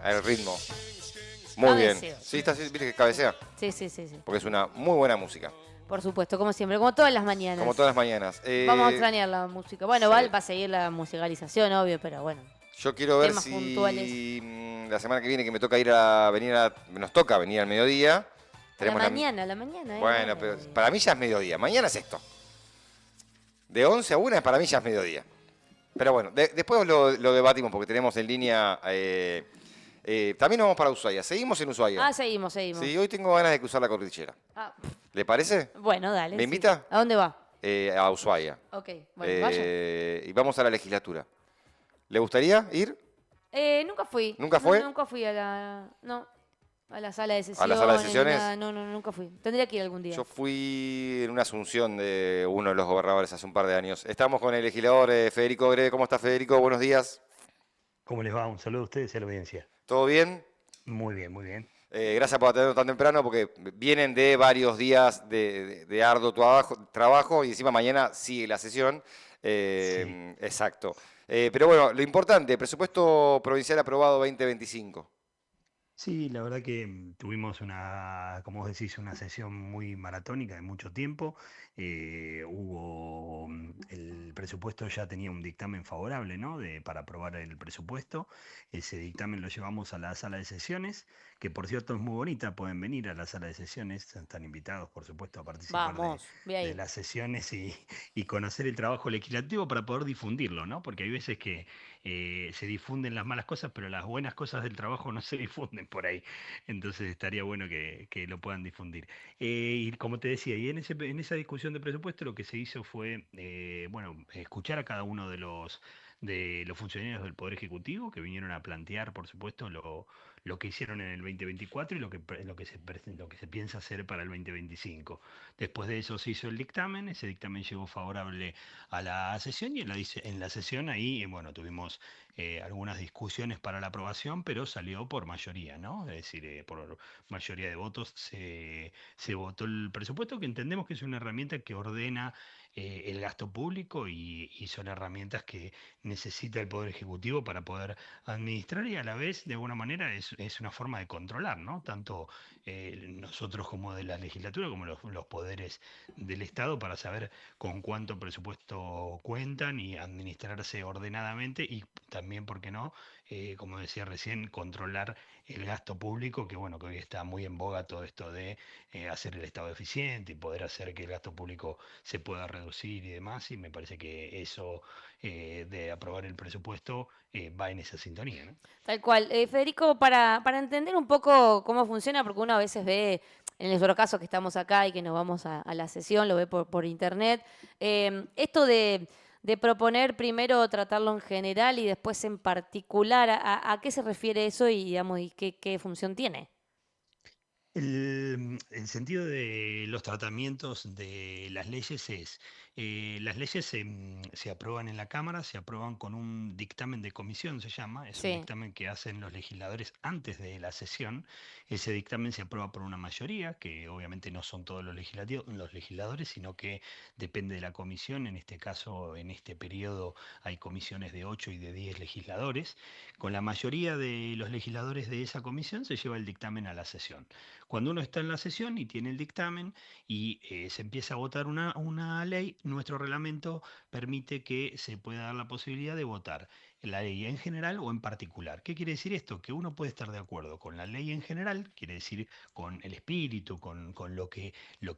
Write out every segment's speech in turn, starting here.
El ritmo. Muy bien. Cabeceo, Sí, sí. viste que cabecea. Sí, sí, sí, sí. Porque es una muy buena música. Por supuesto, como siempre, como todas las Como mañanas. todas las mañanas. Vamos a extrañar la música. Bueno, Sí. va a seguir la musicalización, obvio, pero bueno. Yo quiero ver Temas puntuales. si la semana que viene que me toca nos toca venir al mediodía. Tenemos la... A la mañana, Bueno, bueno, pero mediodía. para mí ya es mediodía. Mañana es esto. De 11 a 1 para mí ya es mediodía. Pero bueno, después lo debatimos porque tenemos en línea... también nos vamos para Ushuaia. Seguimos en Ushuaia. Ah, seguimos, Sí, seguimos. hoy tengo ganas de cruzar la cordillera. Ah, ¿Le parece? bueno, dale, ¿Me sí. invita? ¿A dónde va? A Ushuaia. Ok, bueno, vaya. Y vamos a la legislatura. ¿Le gustaría ir? Nunca fui. ¿Nunca No, fue? nunca fui a la. No, a la sala de ¿A la sala de sesiones ni nada. sesiones? No, no, nunca fui. Tendría que ir algún día. Yo fui en una asunción de uno de los gobernadores hace un par de años. Estamos con el legislador Federico Greve. ¿Cómo está Federico? Buenos días. ¿Cómo les va? Un saludo a ustedes y a la audiencia. ¿Todo bien? Muy bien, muy bien. Gracias por atendernos tan temprano porque vienen de varios días de arduo trabajo y encima mañana sigue la sesión. Sí, Exacto. Pero bueno, lo importante, presupuesto provincial aprobado 2025. sí, la verdad que tuvimos como vos decís, una sesión muy maratónica de mucho tiempo. El presupuesto ya tenía un dictamen favorable, ¿no? Para aprobar el presupuesto. Ese dictamen lo llevamos a la sala de sesiones, que por cierto es muy bonita. Pueden venir a la sala de sesiones, están invitados, por supuesto, a participar Vamos, voy a de ir. las sesiones y conocer el trabajo legislativo para poder difundirlo, ¿no? Porque hay veces que se difunden las malas cosas, pero las buenas cosas del trabajo no se difunden por ahí. Entonces estaría bueno que lo puedan difundir. Y como te decía, y en esa discusión de presupuesto lo que se hizo fue, bueno, escuchar a cada uno de los funcionarios del Poder Ejecutivo que vinieron a plantear, por supuesto, lo que hicieron en el 2024 y lo que se piensa hacer para el 2025. Después de eso se hizo el dictamen, ese dictamen llegó favorable a la sesión y en la sesión ahí, bueno, tuvimos algunas discusiones para la aprobación, pero salió por mayoría, ¿no? Es decir, por mayoría de votos se votó el presupuesto, que entendemos que es una herramienta que ordena el gasto público y son herramientas que necesita el Poder Ejecutivo para poder administrar y a la vez, de alguna manera, es una forma de controlar, ¿no? Tanto nosotros como de la legislatura, como los poderes del Estado, para saber con cuánto presupuesto cuentan y administrarse ordenadamente y también, ¿por qué no? Como decía recién, controlar el gasto público, que bueno, que hoy está muy en boga todo esto de hacer el Estado eficiente y poder hacer que el gasto público se pueda reducir y demás, y me parece que eso de aprobar el presupuesto va en esa sintonía, ¿no? Tal cual. Federico, para entender un poco cómo funciona, porque uno a veces ve, en nuestro caso que estamos acá y que nos vamos a la sesión, lo ve por internet, esto de proponer primero tratarlo en general y después en particular, a qué se refiere eso y, digamos, y qué función tiene? El sentido de los tratamientos de las leyes es, las leyes se aprueban en la Cámara, se aprueban con un dictamen de comisión, se llama, es un Sí, dictamen que hacen los legisladores antes de la sesión. Ese dictamen se aprueba por una mayoría, que obviamente no son todos los legisladores, sino que depende de la comisión. En este caso, en este periodo, hay comisiones de 8 y de 10 legisladores. Con la mayoría de los legisladores de esa comisión se lleva el dictamen a la sesión. Cuando uno está en la sesión y tiene el dictamen y se empieza a votar una ley, nuestro reglamento permite que se pueda dar la posibilidad de votar la ley en general o en particular. ¿Qué quiere decir esto? Que uno puede estar de acuerdo con la ley en general, quiere decir con el espíritu, con lo que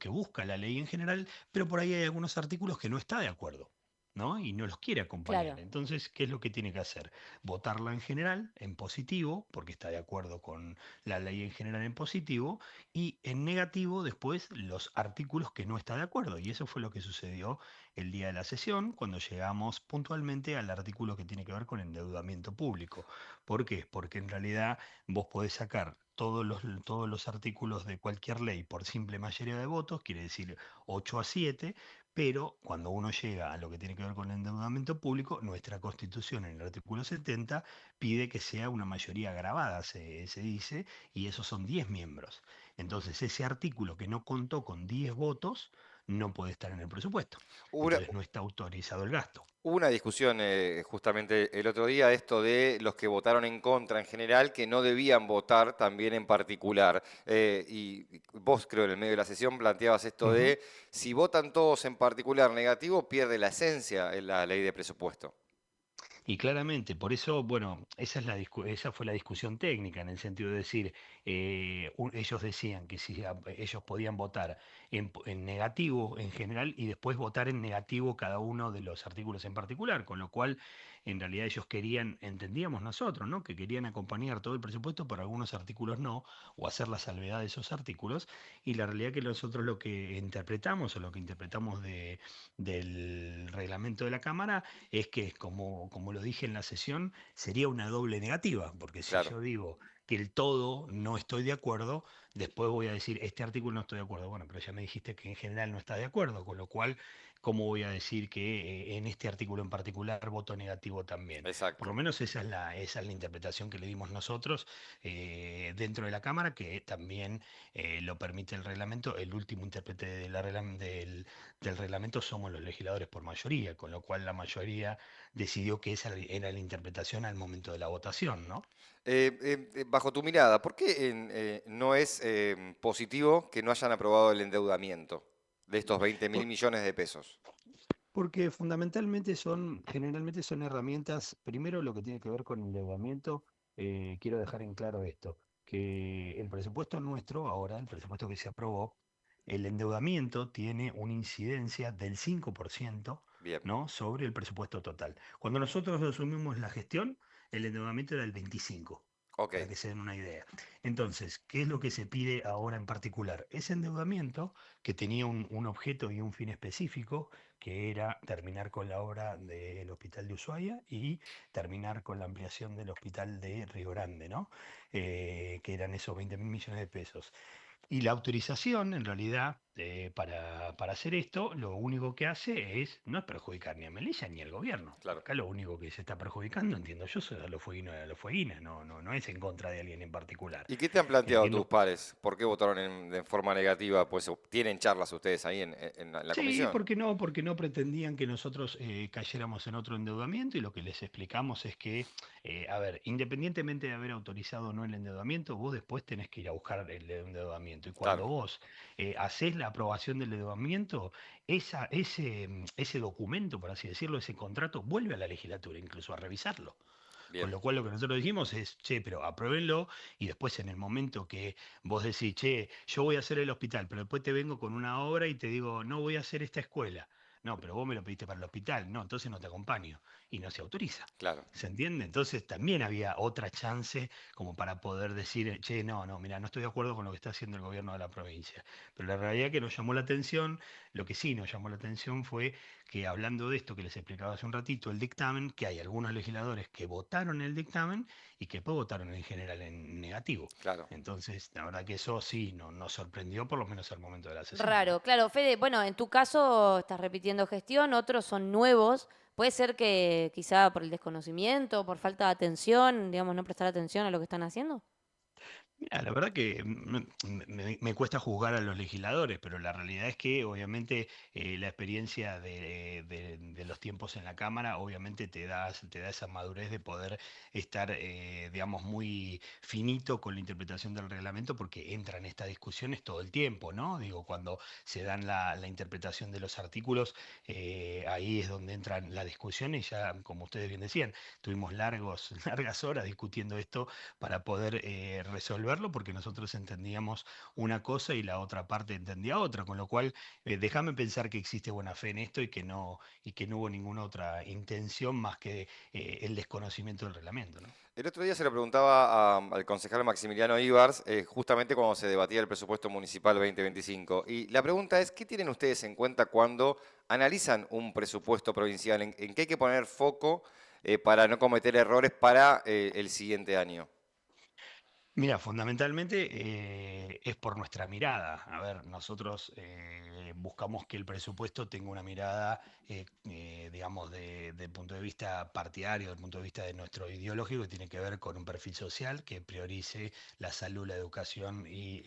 busca la ley en general, pero por ahí hay algunos artículos que no está de acuerdo, ¿no? Y no los quiere acompañar. claro. Entonces, ¿qué es lo que tiene que hacer? Votarla en general, en positivo, porque está de acuerdo con la ley en general en positivo, y en negativo después los artículos que no está de acuerdo. Y eso fue lo que sucedió el día de la sesión, cuando llegamos puntualmente al artículo que tiene que ver con endeudamiento público. ¿Por qué? Porque en realidad vos podés sacar todos los artículos de cualquier ley por simple mayoría de votos, quiere decir 8 a 7, pero cuando uno llega a lo que tiene que ver con el endeudamiento público, nuestra Constitución en el artículo 70 pide que sea una mayoría agravada, se dice, y esos son 10 miembros. Entonces, ese artículo que no contó con 10 votos no puede estar en el presupuesto. Una, Entonces no está autorizado el gasto. Hubo una discusión justamente el otro día, esto de los que votaron en contra en general, que no debían votar también en particular. Y vos, creo, en el medio de la sesión planteabas esto Ujú. de si votan todos en particular negativo, pierde la esencia en la ley de presupuesto. Y claramente, por eso, bueno, esa fue la discusión técnica, en el sentido de decir, ellos decían que si ellos podían votar en negativo en general y después votar en negativo cada uno de los artículos en particular, con lo cual en realidad ellos querían, entendíamos nosotros, ¿no? Que querían acompañar todo el presupuesto, pero algunos artículos no, o hacer la salvedad de esos artículos, y la realidad que nosotros lo que interpretamos o lo que interpretamos del reglamento de la Cámara es que, como lo dije en la sesión, sería una doble negativa, porque si Claro. yo digo que el todo no estoy de acuerdo, después voy a decir, este artículo no estoy de acuerdo. Bueno, pero ya me dijiste que en general no está de acuerdo, con lo cual, ¿cómo voy a decir que en este artículo en particular voto negativo también? Por lo Exacto. menos esa es la interpretación que le dimos nosotros dentro de la Cámara, que también lo permite el reglamento. El último intérprete del reglamento somos los legisladores por mayoría, con lo cual la mayoría decidió que esa era la interpretación al momento de la votación, ¿no? Bajo tu mirada, ¿por qué no es positivo que no hayan aprobado el endeudamiento de estos 20.000 millones de pesos? Porque fundamentalmente generalmente son herramientas, primero lo que tiene que ver con el endeudamiento, quiero dejar en claro esto, que el presupuesto nuestro, ahora, el presupuesto que se aprobó, el endeudamiento tiene una incidencia del 5%, Bien, ¿no? Sobre el presupuesto total. Cuando nosotros asumimos la gestión, el endeudamiento era del 25%, ok, para que se den una idea. Entonces, ¿qué es lo que se pide ahora en particular? Ese endeudamiento que tenía un objeto y un fin específico, que era terminar con la obra del Hospital de Ushuaia y terminar con la ampliación del Hospital de Río Grande, ¿no? Que eran esos 20.000 millones de pesos. Y la autorización, en realidad, para hacer esto, lo único que hace no es perjudicar ni a Melilla ni al gobierno. claro. Acá lo único que se está perjudicando, entiendo yo, son a los fueguinos y a los fueguinas, no es en contra de alguien en particular. ¿Y qué te han planteado tus Entiendo. pares? ¿Por qué votaron de forma negativa? Pues tienen charlas ustedes ahí en la Sí, comisión. ¿por qué no? Porque no pretendían que nosotros cayéramos en otro endeudamiento y lo que les explicamos es que, a ver, independientemente de haber autorizado o no el endeudamiento, vos después tenés que ir a buscar el endeudamiento. Y cuando Claro, vos hacés la aprobación del endeudamiento, ese documento, por así decirlo, ese contrato, vuelve a la legislatura, incluso a revisarlo. Con bien. lo cual lo que nosotros dijimos es, che, pero apruébenlo y después en el momento que vos decís, che, yo voy a hacer el hospital, pero después te vengo con una obra y te digo, no voy a hacer esta escuela. No, pero vos me lo pediste para el hospital. No, entonces no te acompaño. Y no se autoriza. Claro. ¿Se entiende? Entonces también había otra chance como para poder decir, che, no, mira, no estoy de acuerdo con lo que está haciendo el gobierno de la provincia. Pero la realidad que nos llamó la atención, lo que sí nos llamó la atención fue que hablando de esto que les explicaba hace un ratito, el dictamen, que hay algunos legisladores que votaron el dictamen y que después votaron en general en negativo. Claro. Entonces, la verdad que eso sí nos sorprendió, por lo menos al momento de la sesión, ¿no? Raro, claro, Fede, bueno, en tu caso estás repitiendo gestión, otros son nuevos. Puede ser que quizá por el desconocimiento, por falta de atención, digamos, no prestar atención a lo que están haciendo. Mira, la verdad que me cuesta juzgar a los legisladores, pero la realidad es que obviamente la experiencia de los tiempos en la Cámara obviamente te da esa madurez de poder estar, digamos, muy finito con la interpretación del reglamento porque entran estas discusiones todo el tiempo, ¿no? Digo, cuando se dan la interpretación de los artículos, ahí es donde entran las discusiones y ya, como ustedes bien decían, tuvimos largas horas discutiendo esto para poder resolverlo, porque nosotros entendíamos una cosa y la otra parte entendía otra, con lo cual déjame pensar que existe buena fe en esto y que no hubo ninguna otra intención más que el desconocimiento del reglamento, ¿no? El otro día se lo preguntaba al concejal Maximiliano Ibars, justamente cuando se debatía el presupuesto municipal 2025. Y la pregunta es, ¿qué tienen ustedes en cuenta cuando analizan un presupuesto provincial? ¿En qué hay que poner foco para no cometer errores para el siguiente año? Mira, fundamentalmente es por nuestra mirada. A ver, nosotros buscamos que el presupuesto tenga una mirada, digamos, de punto de vista partidario, del punto de vista de nuestro ideológico, que tiene que ver con un perfil social que priorice la salud, la educación y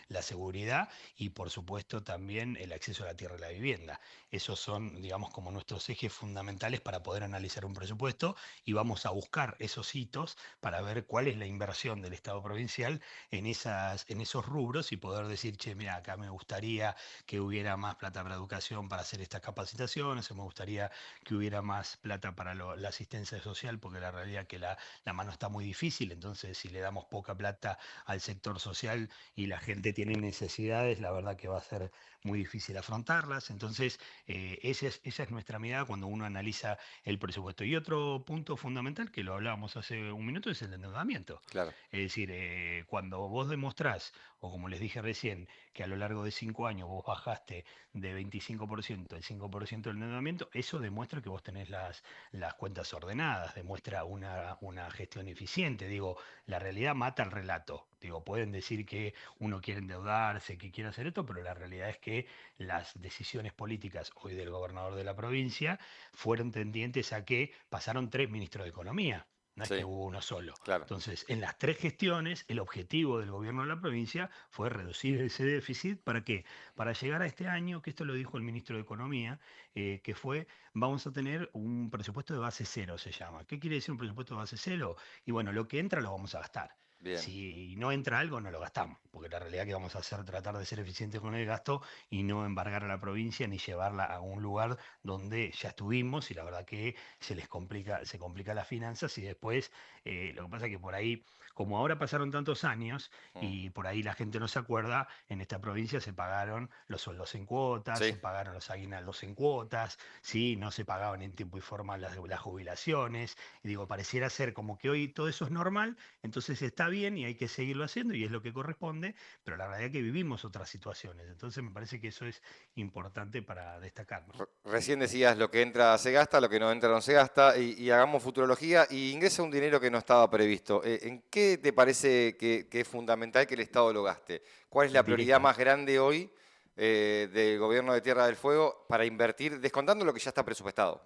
la seguridad, y por supuesto también el acceso a la tierra y la vivienda. Esos son, digamos, como nuestros ejes fundamentales para poder analizar un presupuesto, y vamos a buscar esos hitos para ver cuál es la inversión del Estado provincial en esos rubros, y poder decir, che, mira, acá me gustaría que hubiera más plata para educación para hacer estas capacitaciones, o me gustaría que hubiera más plata para la asistencia social, porque la realidad es que la mano está muy difícil. Entonces si le damos poca plata al sector social y la gente tiene necesidades, la verdad que va a ser muy difícil afrontarlas. Entonces, esa es nuestra mirada cuando uno analiza el presupuesto. Y otro punto fundamental, que lo hablábamos hace un minuto, es el endeudamiento. Claro. Es decir, cuando vos demostrás, o como les dije recién, que a lo largo de 5 años vos bajaste de 25% el 5% del endeudamiento, eso demuestra que vos tenés las cuentas ordenadas, demuestra una gestión eficiente. Digo, la realidad mata el relato. Digo, pueden decir que uno quiere endeudarse, que quiere hacer esto, pero la realidad es que las decisiones políticas hoy del gobernador de la provincia fueron tendientes a que pasaron 3 ministros de Economía. No es que Sí, hubo uno solo. claro. Entonces, en las 3 gestiones, el objetivo del gobierno de la provincia fue reducir ese déficit. ¿Para qué? Para llegar a este año, que esto lo dijo el ministro de Economía, que fue, vamos a tener un presupuesto de base cero, se llama. ¿Qué quiere decir un presupuesto de base cero? Y bueno, lo que entra lo vamos a gastar. Bien. Si no entra algo, no lo gastamos, porque la realidad que vamos a hacer, tratar de ser eficientes con el gasto y no embargar a la provincia ni llevarla a un lugar donde ya estuvimos, y la verdad que se complica las finanzas. Y después, lo que pasa es que por ahí, como ahora pasaron tantos años Mm. y por ahí la gente no se acuerda, en esta provincia se pagaron los sueldos en cuotas, Sí. se pagaron los aguinaldos en cuotas, ¿sí? No se pagaban en tiempo y forma las jubilaciones. Y digo, pareciera ser como que hoy todo eso es normal, entonces está bien y hay que seguirlo haciendo y es lo que corresponde, pero la verdad es que vivimos otras situaciones. Entonces me parece que eso es importante para destacar, ¿no? Recién decías, lo que entra se gasta, lo que no entra no se gasta, y hagamos futurología, y ingresa un dinero que no estaba previsto. ¿En qué te parece que es fundamental que el Estado lo gaste? ¿Cuál es la prioridad Directa. más grande hoy del gobierno de Tierra del Fuego para invertir, descontando lo que ya está presupuestado?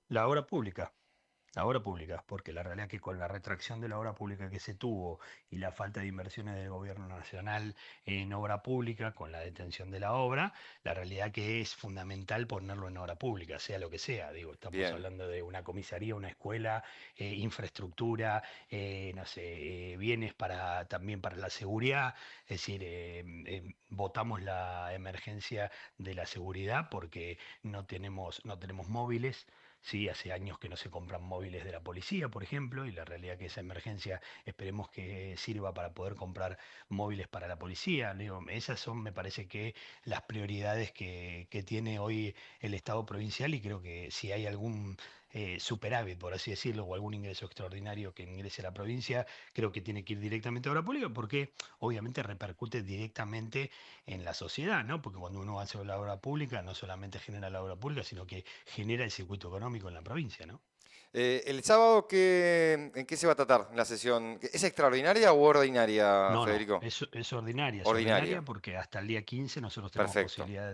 La obra pública. La obra pública, porque la realidad es que con la retracción de la obra pública que se tuvo y la falta de inversiones del gobierno nacional en obra pública, con la detención de la obra, la realidad que es fundamental ponerlo en obra pública, sea lo que sea. Digo, estamos Bien. hablando de una comisaría, una escuela, infraestructura, no sé, bienes también para la seguridad. Es decir, votamos la emergencia de la seguridad porque no tenemos móviles. Sí, hace años que no se compran móviles de la policía, por ejemplo, y la realidad que esa emergencia esperemos que sirva para poder comprar móviles para la policía. Digo, esas son, me parece que, las prioridades que tiene hoy el Estado provincial, y creo que si hay algún superávit, por así decirlo, o algún ingreso extraordinario que ingrese a la provincia, creo que tiene que ir directamente a obra pública, porque obviamente repercute directamente en la sociedad, ¿no? Porque cuando uno hace la obra pública, no solamente genera la obra pública, sino que genera el circuito económico en la provincia, ¿no? El sábado, ¿en qué se va a tratar la sesión? ¿Es extraordinaria o ordinaria, No, no, Federico? es Ordinaria. ordinaria porque hasta el día 15 nosotros tenemos Perfecto. posibilidad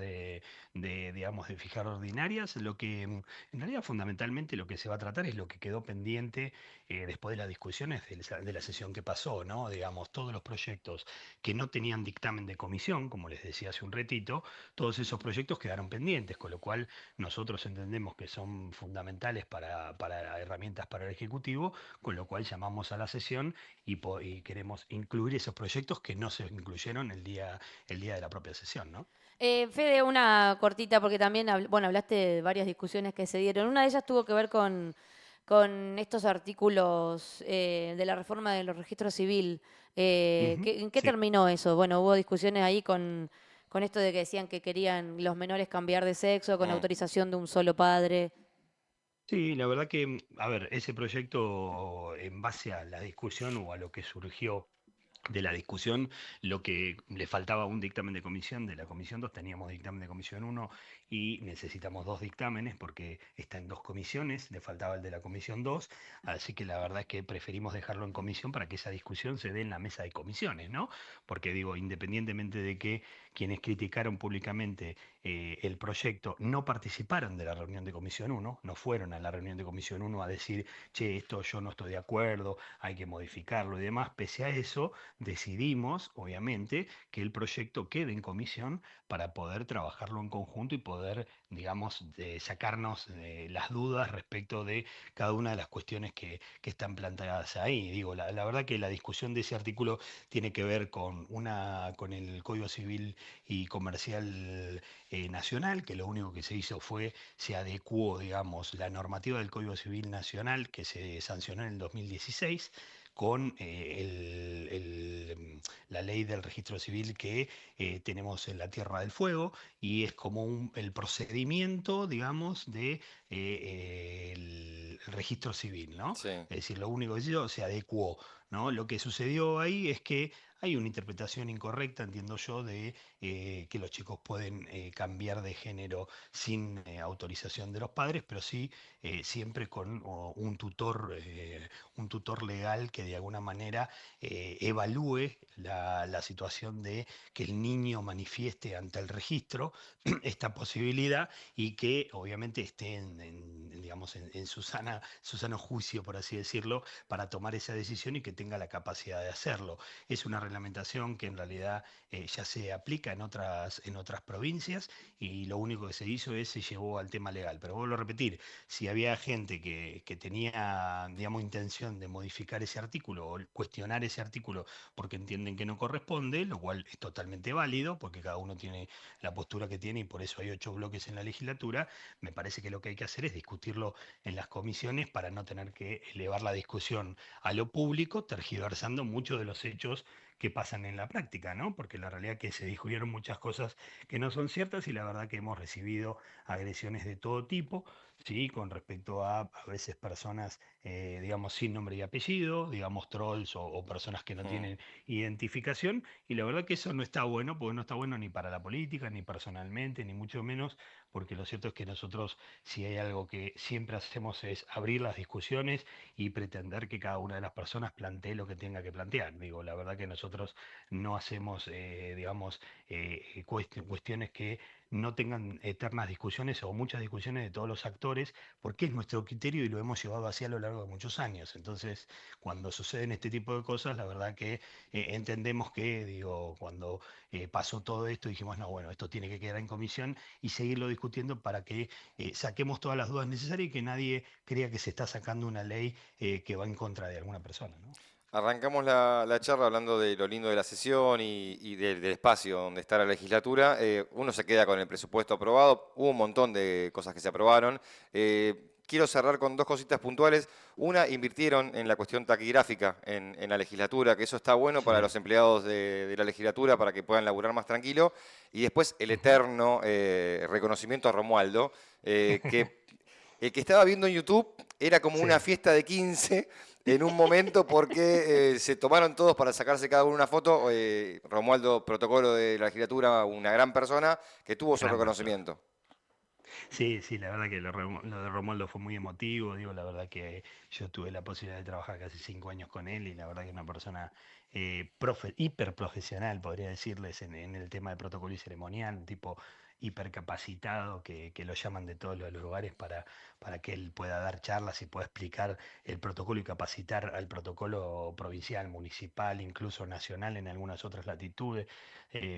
digamos, de fijar ordinarias. Lo que, en realidad, fundamentalmente lo que se va a tratar es lo que quedó pendiente después de las discusiones de la sesión que pasó, ¿no? Digamos, todos los proyectos que no tenían dictamen de comisión, como les decía hace un ratito, todos esos proyectos quedaron pendientes, con lo cual nosotros entendemos que son fundamentales para herramientas para el Ejecutivo, con lo cual llamamos a la sesión y queremos incluir esos proyectos que no se incluyeron el día de la propia sesión, ¿no? Fede, una cortita, porque también bueno, hablaste de varias discusiones que se dieron. Una de ellas tuvo que ver con estos artículos de la reforma de los registros civil. Ujú. ¿En qué Sí. terminó eso? Bueno, hubo discusiones ahí con esto de que decían que querían los menores cambiar de sexo con Mm. autorización de un solo padre. Sí, la verdad que, a ver, ese proyecto, en base a la discusión o a lo que surgió de la discusión, lo que le faltaba un dictamen de comisión, de la comisión 2 teníamos dictamen de comisión 1 y necesitamos dos dictámenes porque está en dos comisiones, le faltaba el de la comisión 2, así que la verdad es que preferimos dejarlo en comisión para que esa discusión se dé en la mesa de comisiones, ¿no? Porque digo, independientemente de que quienes criticaron públicamente el proyecto no participaron de la reunión de comisión 1, no fueron a la reunión de comisión 1 a decir, che, esto yo no estoy de acuerdo, hay que modificarlo y demás, pese a eso, decidimos, obviamente, que el proyecto quede en comisión para poder trabajarlo en conjunto y poder, digamos, sacarnos las dudas respecto de cada una de las cuestiones que están planteadas ahí. Digo, la verdad que la discusión de ese artículo tiene que ver con el Código Civil y Comercial nacional, que lo único que se hizo fue, se adecuó, digamos, la normativa del Código Civil nacional que se sancionó en el 2016 con la ley del registro civil que tenemos en la Tierra del Fuego y es como el procedimiento, digamos, de el registro civil, ¿no? Sí. Es decir, lo único que hizo se adecuó, ¿no? Lo que sucedió ahí es que hay una interpretación incorrecta, entiendo yo, de que los chicos pueden cambiar de género sin autorización de los padres, pero sí siempre con un tutor legal que de alguna manera evalúe la situación de que el niño manifieste ante el registro esta posibilidad y que obviamente esté digamos, en su sano juicio, por así decirlo, para tomar esa decisión y que tenga la capacidad de hacerlo. Es una reglamentación que en realidad ya se aplica en otras provincias y lo único que se hizo es se llevó al tema legal. Pero vuelvo a repetir, si había gente que tenía, digamos, intención de modificar ese artículo o cuestionar ese artículo porque entienden que no corresponde, lo cual es totalmente válido, porque cada uno tiene la postura que tiene y por eso hay 8 bloques en la legislatura, me parece que lo que hay que hacer es discutirlo en las comisiones para no tener que elevar la discusión a lo público, tergiversando muchos de los hechos que pasan en la práctica, ¿no? Porque la realidad es que se descubrieron muchas cosas que no son ciertas y la verdad que hemos recibido agresiones de todo tipo, ¿sí? Con respecto a veces personas, digamos, sin nombre y apellido, digamos, trolls o personas que no Mm. tienen identificación, y la verdad que eso no está bueno, porque no está bueno ni para la política, ni personalmente, ni mucho menos, porque lo cierto es que nosotros, si hay algo que siempre hacemos es abrir las discusiones y pretender que cada una de las personas plantee lo que tenga que plantear. Digo, la verdad que nosotros no hacemos, digamos, cuestiones que no tengan eternas discusiones o muchas discusiones de todos los actores, porque es nuestro criterio y lo hemos llevado así a lo largo de muchos años. Entonces, cuando suceden este tipo de cosas, la verdad que entendemos que, digo, cuando pasó todo esto, dijimos, no, bueno, esto tiene que quedar en comisión y seguirlo discutiendo para que saquemos todas las dudas necesarias y que nadie crea que se está sacando una ley que va en contra de alguna persona, ¿no? Arrancamos la charla hablando de lo lindo de la sesión y del espacio donde está la legislatura. Uno se queda con el presupuesto aprobado. Hubo un montón de cosas que se aprobaron. Quiero cerrar con dos cositas puntuales. Una, invirtieron en la cuestión taquigráfica en la legislatura, que eso está bueno para Sí. los empleados de la legislatura, para que puedan laburar más tranquilo. Y después el Ujú. eterno reconocimiento a Romualdo, que el que estaba viendo en YouTube era como una Sí. fiesta de 15 en un momento porque se tomaron todos para sacarse cada uno una foto. Romualdo, protocolo de la legislatura, una gran persona que tuvo su Gran persona. reconocimiento. Sí, sí, la verdad que lo de Romualdo fue muy emotivo, digo, la verdad que yo tuve la posibilidad de trabajar casi 5 años con él y la verdad que es una persona hiper profesional, podría decirles, en el tema de protocolo y ceremonial, un tipo hiper capacitado que lo llaman de todos los lugares para que él pueda dar charlas y pueda explicar el protocolo y capacitar al protocolo provincial, municipal, incluso nacional en algunas otras latitudes.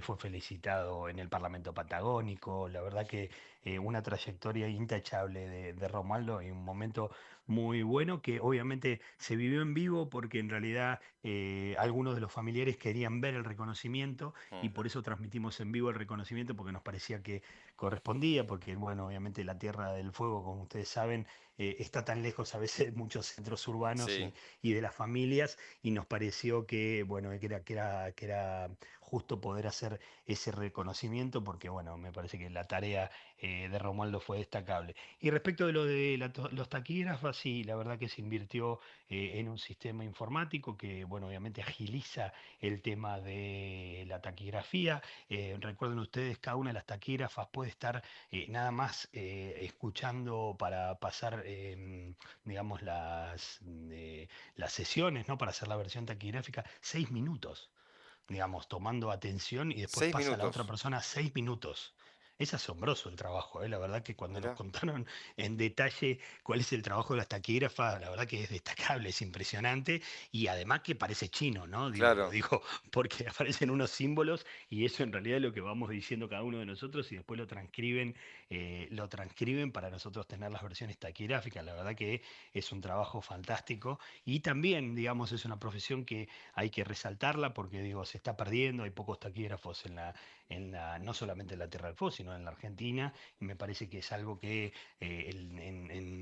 Fue felicitado en el Parlamento Patagónico, la verdad que una trayectoria intachable de Romualdo y un momento muy bueno que obviamente se vivió en vivo porque en realidad algunos de los familiares querían ver el reconocimiento y Mm. por eso transmitimos en vivo el reconocimiento porque nos parecía que correspondía, porque bueno, obviamente la Tierra del Fuego, como ustedes saben, está tan lejos a veces de muchos centros urbanos Sí. y de las familias, y nos pareció que, bueno, que era justo poder hacer ese reconocimiento, porque, bueno, me parece que la tarea de Romualdo fue destacable. Y respecto de lo de los taquígrafos, sí, la verdad que se invirtió en un sistema informático que, bueno, obviamente agiliza el tema de la taquigrafía. Recuerden ustedes, cada una de las taquígrafas puede estar nada más escuchando para pasar, digamos, las sesiones, ¿no? Para hacer la versión taquigráfica, 6 minutos, digamos, tomando atención y después Seis pasa a la otra minutos. persona 6 minutos. Es asombroso el trabajo, ¿eh? La verdad que cuando nos Mirá. contaron en detalle cuál es el trabajo de las taquígrafas, la verdad que es destacable, es impresionante y además que parece chino, ¿no? Digo, lo Claro. digo porque aparecen unos símbolos y eso en realidad es lo que vamos diciendo cada uno de nosotros y después lo transcriben para nosotros tener las versiones taquigráficas. La verdad que es un trabajo fantástico y también, digamos, es una profesión que hay que resaltarla porque digo, se está perdiendo, hay pocos taquígrafos no solamente en la Tierra del Fuego, sino en la Argentina, y me parece que es algo que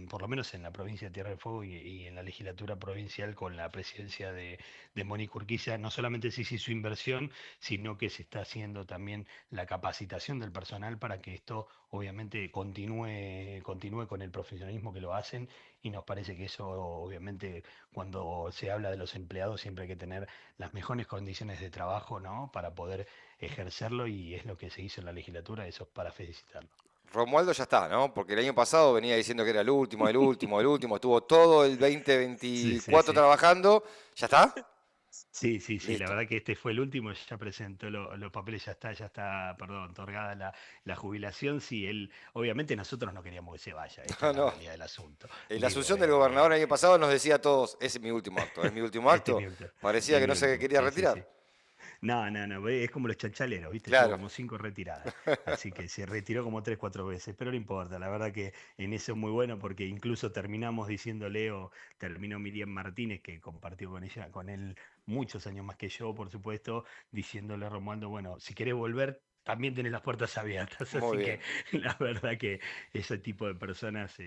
por lo menos en la provincia de Tierra del Fuego y en la legislatura provincial con la presidencia de Mónica Urquiza, no solamente se hizo su inversión, sino que se está haciendo también la capacitación del personal para que esto obviamente continúe con el profesionalismo que lo hacen y nos parece que eso obviamente cuando se habla de los empleados siempre hay que tener las mejores condiciones de trabajo, ¿no? Para poder ejercerlo y es lo que se hizo en la legislatura, eso es para felicitarlo. Romualdo ya está, ¿no? Porque el año pasado venía diciendo que era el último, el último, el último. Estuvo todo el Sí, sí, 2024 sí. trabajando. ¿Ya está? Sí, sí, sí, la Listo. verdad que este fue el último, ya presentó los papeles, ya está, perdón, otorgada la jubilación. Sí, él, obviamente nosotros no queríamos que se vaya, esta No, es la no. realidad del asunto. En la Digo, asunción del gobernador el año pasado nos decía a todos, es mi último acto, es mi último este es acto. mi último, Parecía es que mi no se último, quería sí, sí, retirar. sí. No, no, no, es como los chanchaleros, ¿viste? Tuvo Claro. como 5 retiradas, así que se retiró como 3, 4 veces, pero no importa, la verdad que en eso es muy bueno porque incluso terminamos diciéndole, o terminó Miriam Martínez, que compartió con él muchos años más que yo, por supuesto, diciéndole a Romualdo, bueno, si querés volver, también tenés las puertas abiertas, Muy así que bien. la verdad que ese tipo de personas,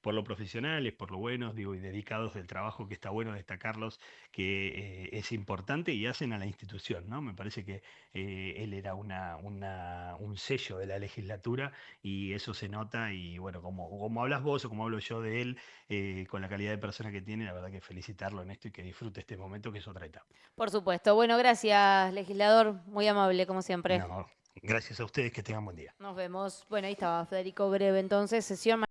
por lo profesionales, por lo buenos, digo, y dedicados del trabajo, que está bueno destacarlos que es importante y hacen a la institución, ¿no? Me parece que él era un sello de la legislatura y eso se nota y bueno, como hablas vos o como hablo yo de él, con la calidad de persona que tiene, la verdad que felicitarlo en esto y que disfrute este momento que es otra etapa. Por supuesto. Bueno, gracias, legislador. Muy amable, como siempre. No, gracias a ustedes, que tengan buen día. Nos vemos. Bueno, ahí estaba Federico Breve, entonces, sesión.